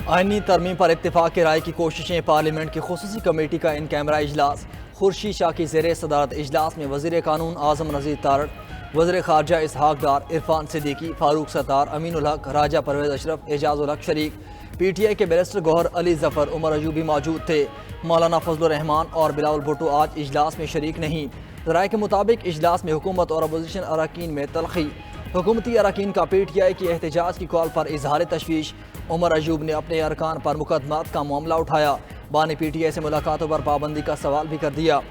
आईनी तरमीम पर इत्तेफाक की राय की कोशिशें। पार्लियामेंट की खुसूसी कमेटी का इन कैमरा इजलास। खुर्शीद शाह की ज़ेर सदारत इजलास में वज़ीर कानून आज़म नज़ीर तारड़, वज़ीर ख़ारजा इसहाक डार, इरफान सिद्दीकी, फारूक सत्तार, अमीनुल हक, राजा परवेज़ अशरफ, एजाजुल हक शरीक, PTI के बैरिस्टर गौहर अली ज़फ़र, उमर अयूबी मौजूद थे। मौलाना फजलुर रहमान और बिलावल भुट्टो आज इजलास में शरीक नहीं। राय के मुताबिक इजलास में हुकूमत और अपोजिशन अरकान में तलखी। हुकूमती अरकान का PTI की एहतजाज की कॉल पर इजहार तशवीश। उमर अयूब ने अपने अरकान पर मुकदमात का मामला उठाया। बानी PTI से मुलाकातों पर पाबंदी का सवाल भी कर दिया।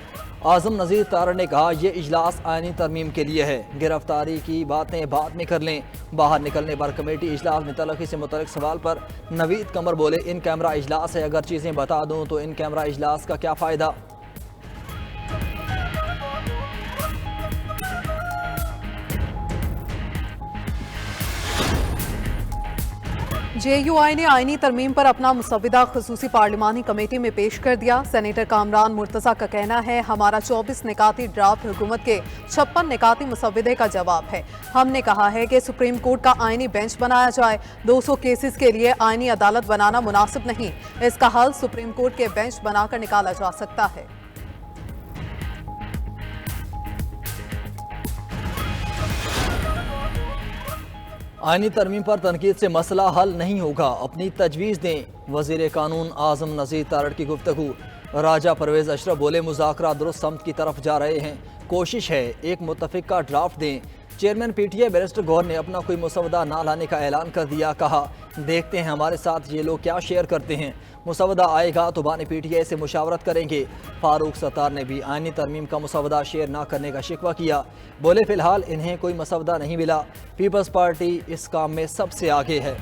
आज़म नज़ीर तारड़ ने कहा, यह इजलास आईनी तरमीम के लिए है, गिरफ्तारी की बातें बाद में कर लें। बाहर निकलने पर कमेटी इजलास में तलखी से मुतल्लिक़ सवाल पर नवीद कमर बोले, इन कैमरा इजलास है, अगर चीज़ें बता दूँ तो इन कैमरा इजलास का क्या फ़ायदा। JUI ने आईनी तरमीम पर अपना मुसव्विदा खुसूसी पार्लिमानी कमेटी में पेश कर दिया। सेनेटर कामरान मुर्तज़ा का कहना है, हमारा 24 निकाती ड्राफ्ट हुकूमत के 56 निकाती मुसव्विदे का जवाब है। हमने कहा है कि सुप्रीम कोर्ट का आईनी बेंच बनाया जाए। 200 केसेस के लिए आईनी अदालत बनाना मुनासिब नहीं, इसका हल सुप्रीम कोर्ट के बेंच बनाकर निकाला जा सकता है। आईनी तरमीम पर तनकीद से मसला हल नहीं होगा, अपनी तजवीज़ दें। वज़ीर कानून आज़म नज़ीर तारड़ की गुफ्तगू। राजा परवेज़ अशरफ बोले, मुज़ाकरा दुरुस्त समत की तरफ जा रहे हैं, कोशिश है एक मुत्तफ़िका ड्राफ्ट दें। चेयरमैन PTI बैरिस्टर गौहर ने अपना कोई मुसवदा ना लाने का ऐलान कर दिया। कहा, देखते हैं हमारे साथ ये लोग क्या शेयर करते हैं, मुसवदा आएगा तो बानी PTI से मुशावरत करेंगे। फारूक सत्तार ने भी आईनी तरमीम का मुसवदा शेयर ना करने का शिकवा किया। बोले, फ़िलहाल इन्हें कोई मुसवदा नहीं मिला, पीपल्स पार्टी इस काम में सबसे आगे है।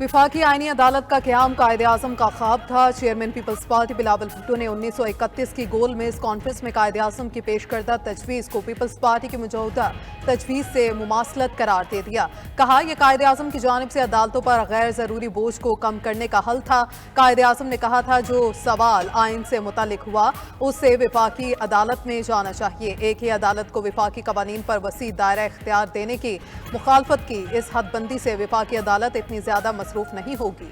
विफाकी आईनी अदालत का क़याम कायद-ए-आज़म का ख्वाब था। Chairman Peoples Party Bilawal Bhutto ने 1931 की गोल मेज कॉन्फ्रेंस में कायद-ए-आज़म की पेश करदा तजवीज़ को पीपल्स पार्टी की मौजूदा तजवीज़ से मुमासलत करार दे दिया। कहा, यह कायद-ए-आज़म की जानिब से अदालतों पर गैर ज़रूरी बोझ को कम करने का हल था। कायद-ए-आज़म ने कहा था, जो सवाल आइन से मुतालिक हुआ उससे विफाकी अदालत में जाना चाहिए। एक ही अदालत को विफाकी कवानीन पर वसी दायरा इख्तियार देने की मुखालफत की। इस हदबंदी से विफाकी अदालत इतनी ज़्यादा मसरूफ नहीं होगी।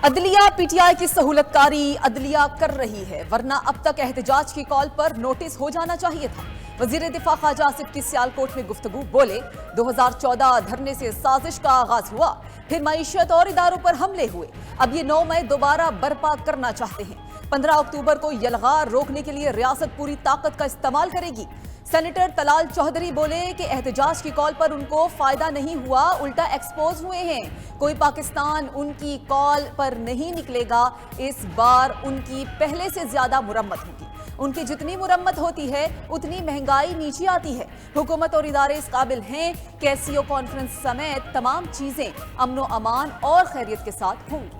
अदलिया PTI की सहूलतकारी अदलिया कर रही है, वरना अब तक एहतजाज की कॉल पर नोटिस हो जाना चाहिए था। वजीर दिफा ख्वाजा आसिफ की सियालकोट में गुफ्तगू। बोले, 2014 धरने से साजिश का आगाज हुआ, फिर मईशत और इदारों पर हमले हुए, अब ये 9 मई दोबारा बर्पा करना चाहते हैं। 15 अक्टूबर को यलगार रोकने के लिए रियासत पूरी ताकत का इस्तेमाल करेगी। सेनेटर तलाल चौधरी बोले कि एहतजाज की कॉल पर उनको फायदा नहीं हुआ, उल्टा एक्सपोज हुए हैं। कोई पाकिस्तान उनकी कॉल पर नहीं निकलेगा, इस बार उनकी पहले से ज्यादा मुरम्मत होगी। उनकी जितनी मुरम्मत होती है उतनी महंगाई नीचे आती है। हुकूमत और इदारे इस काबिल हैं कि SCO कॉन्फ्रेंस समेत तमाम चीजें अमनो अमान और खैरियत के साथ होंगी।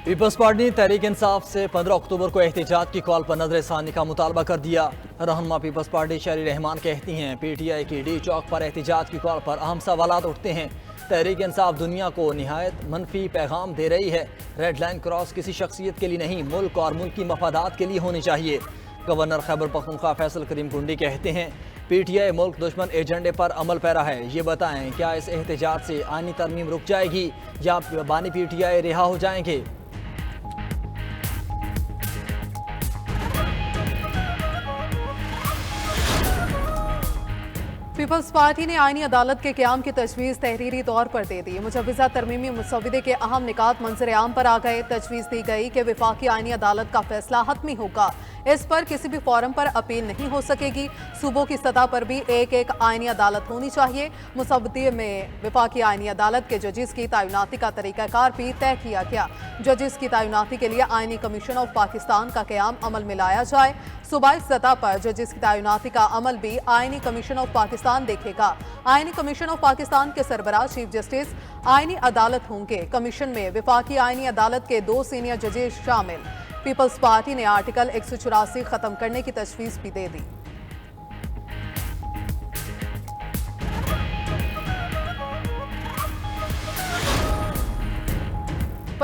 पीपल्स पार्टी ने तहरीक इंसाफ से 15 अक्टूबर को एहतजाज की कॉल पर नजरसानी का मुतालबा कर दिया। रहनुमा पीपल्स पार्टी शरी रहमान कहती हैं, PTI की D चौक पर एहतजाज की कॉल पर अहम सवालात उठते हैं। तहरीक इंसाफ दुनिया को निहायत मनफी पैगाम दे रही है। रेड लाइन क्रॉस किसी शख्सियत के लिए नहीं, मुल्क और मुल्क की मफादात के लिए होनी चाहिए। गवर्नर खैबर पख्तूनख्वा फैसल करीम कुंडी कहते हैं, PTI मुल्क दुश्मन एजेंडे पर अमल पैरा है। ये बताएं, क्या इस एहतजाज से आईनी तरमीम रुक जाएगी या बानी PTI रिहा हो जाएंगे? पीपल्स पार्टी ने आईनी अदालत के क़याम की तजवीज़ तहरीरी तौर पर दे दी। मुजव्वज़ा तरमीमी मुसव्विदे के अहम निकात मंजर आम पर आ गए। तजवीज़ दी गई कि विफाकी आईनी अदालत का फैसला हतमी होगा, इस पर किसी भी फोरम पर अपील नहीं हो सकेगी। सूबों की सतह पर भी एक एक आईनी अदालत होनी चाहिए। मुसव्विदे में विफाकी आईनी अदालत के जजेस की तैनाती का तरीक़ाकार भी तय किया गया। जजेस की तैनाती के लिए आईनी कमीशन ऑफ पाकिस्तान का क़याम अमल में लाया जाए। सूबाई सतह पर जजेस की तैनाती का अमल भी आईनी कमीशन ऑफ पाकिस्तान देखेगा। आईनी कमीशन ऑफ पाकिस्तान के सरबराह चीफ जस्टिस आईनी अदालत होंगे। कमीशन में विफाकी आईनी अदालत के 2 सीनियर जजेस शामिल। पीपल्स पार्टी ने आर्टिकल 184 खत्म करने की तजवीज़ भी दे दी।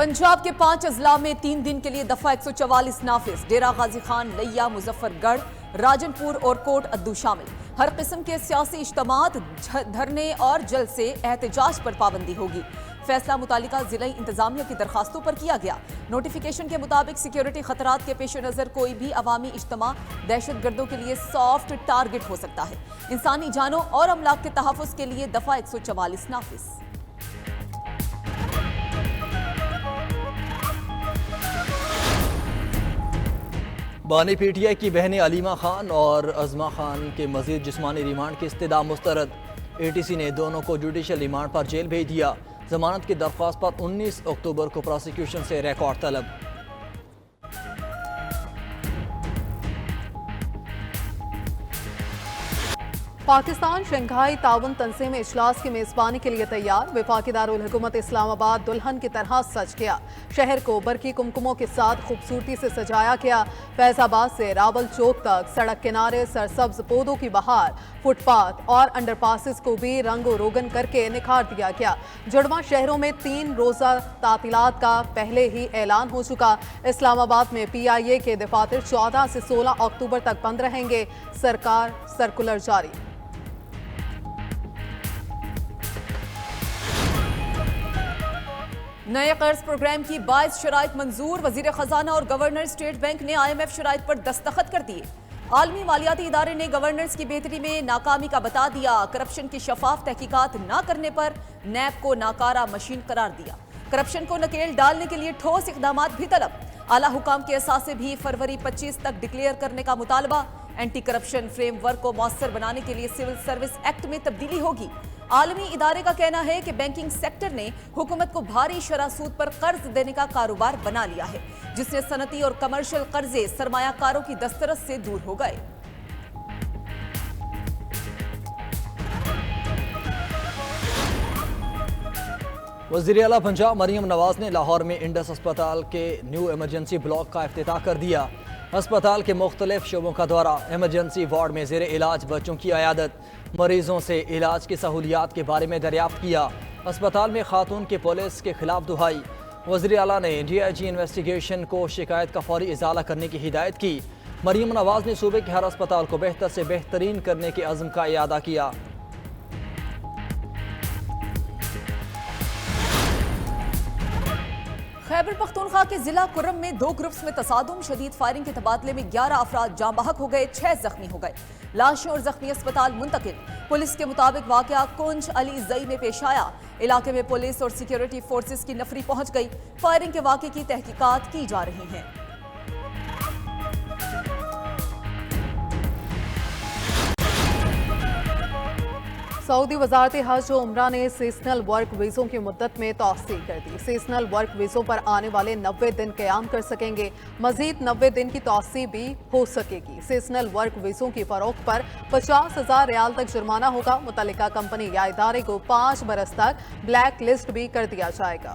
पंजाब के 5 अजला में 3 दिन के लिए दफा 144 नाफिज। डेरा गाजी खान, लिया, मुजफ्फरगढ़, राजनपुर और कोट अद्दू शामिल। हर किस्म के सियासी इज्तिमात, धरने और जलसे, एहतजाज पर पाबंदी होगी। फैसला मुतालिका जिला इंतजामिया की दरखास्तों पर किया गया। नोटिफिकेशन के मुताबिक सिक्योरिटी खतरात के पेश नजर कोई भी अवामी इज्तिमा दहशतगर्दों के लिए सॉफ्ट टारगेट हो सकता है। इंसानी जानों और अमलाक के तहफ़्फ़ुज़ के लिए दफा 144 नाफिज। बानी पीटीआई की बहनें अलीमा खान और अजमा खान के मजीद जिस्मानी रिमांड की इस्तदा मुस्तरद। एटीसी ने दोनों को जुडिशल रिमांड पर जेल भेज दिया। जमानत की दरख्वास्त पर 19 अक्टूबर को प्रोसिक्यूशन से रिकॉर्ड तलब। पाकिस्तान शंघाई ताउन तंजीम इजलास की मेजबानी के लिए तैयार। वफाकी दारुल हुकूमत इस्लामाबाद दुल्हन की तरह सज गया। शहर को बरकी कुमकुमों के साथ खूबसूरती से सजाया गया। फैजाबाद से रावल चौक तक सड़क किनारे सरसब्ज पौधों की बहार, फुटपाथ और अंडरपासेस को भी रंगो रोगन करके निखार दिया गया। जुड़वा शहरों में 3 रोजा तातीलात का पहले ही ऐलान हो चुका। इस्लामाबाद में PIA के दफातर 14 से 16 अक्टूबर तक बंद रहेंगे। सरकार सर्कुलर जारी। नए कर्ज प्रोग्राम की 22 शराइत मंजूर। वजीर खजाना और गवर्नर स्टेट बैंक ने IMF शराइत पर दस्तखत कर दिए। आलमी मालियाती इदारे ने गवर्नेंस की बेहतरी में नाकामी का बता दिया। करप्शन की शफाफ तहकीकात न करने पर नैब को नाकारा मशीन करार दिया। करप्शन को नकेल डालने के लिए ठोस इकदाम भी तलब। आला हुकाम के असासे भी फरवरी 25 तक डिक्लेयर करने का मुतालबा। एंटी करप्शन फ्रेमवर्क को मौसर बनाने के लिए सिविल सर्विस एक्ट में तब्दीली होगी। आलमी इदारे का कहना है कि बैंकिंग सेक्टर ने हुकूमत को भारी शरह सूद पर कर्ज देने का कारोबार बना लिया है, जिससे सनती और कमर्शियल कर्जे सरमायाकारों की दस्तरस से दूर हो गए। वज़ीर आला पंजाब मरियम नवाज ने लाहौर में इंडस अस्पताल के न्यू इमरजेंसी ब्लॉक का इफ्तिताह कर दिया। अस्पताल के मुख्तलिफ शोबों का दौरा, इमरजेंसी वार्ड में ज़ेरे इलाज बच्चों की अयादत, मरीजों से इलाज की सहूलियात के बारे में दरियाफ्त किया। अस्पताल में खातून के पुलिस के खिलाफ दुहाई। वज़ीर आला ने DIG इन्वेस्टिगेशन को शिकायत का फौरी इजाला करने की हिदायत की। मरियम नवाज ने सूबे के हर अस्पताल को बेहतर से बेहतरीन करने के अज़्म का इयादा किया। खैबर पख्तूनख्वा के जिला कुर्रम में 2 ग्रुप्स में तसादुम, शदीद फायरिंग के तबादले में 11 अफराद जाँ बहक हो गए, 6 जख्मी हो गए। लाशें और जख्मी अस्पताल मुंतकिल। पुलिस के मुताबिक वाकया कुंज अली जई में पेश आया। इलाके में पुलिस और सिक्योरिटी फोर्सेस की नफरी पहुंच गई। फायरिंग के वाकये की तहकीकात की जा रही हैं। सऊदी वजारत हज और उम्रा ने सीजनल वर्क वीज़ों की मुद्दत में तौसील कर दी। सीजनल वर्क वीज़ों पर आने वाले 90 दिन क़याम कर सकेंगे। मजीद 90 दिन की तौसील भी हो सकेगी। सीजनल वर्क वीज़ों की फरोख्त पर 50,000 रियाल तक जुर्माना होगा। मुतल्लिका कंपनी या इदारे को 5 बरस तक ब्लैक लिस्ट भी कर दिया जाएगा।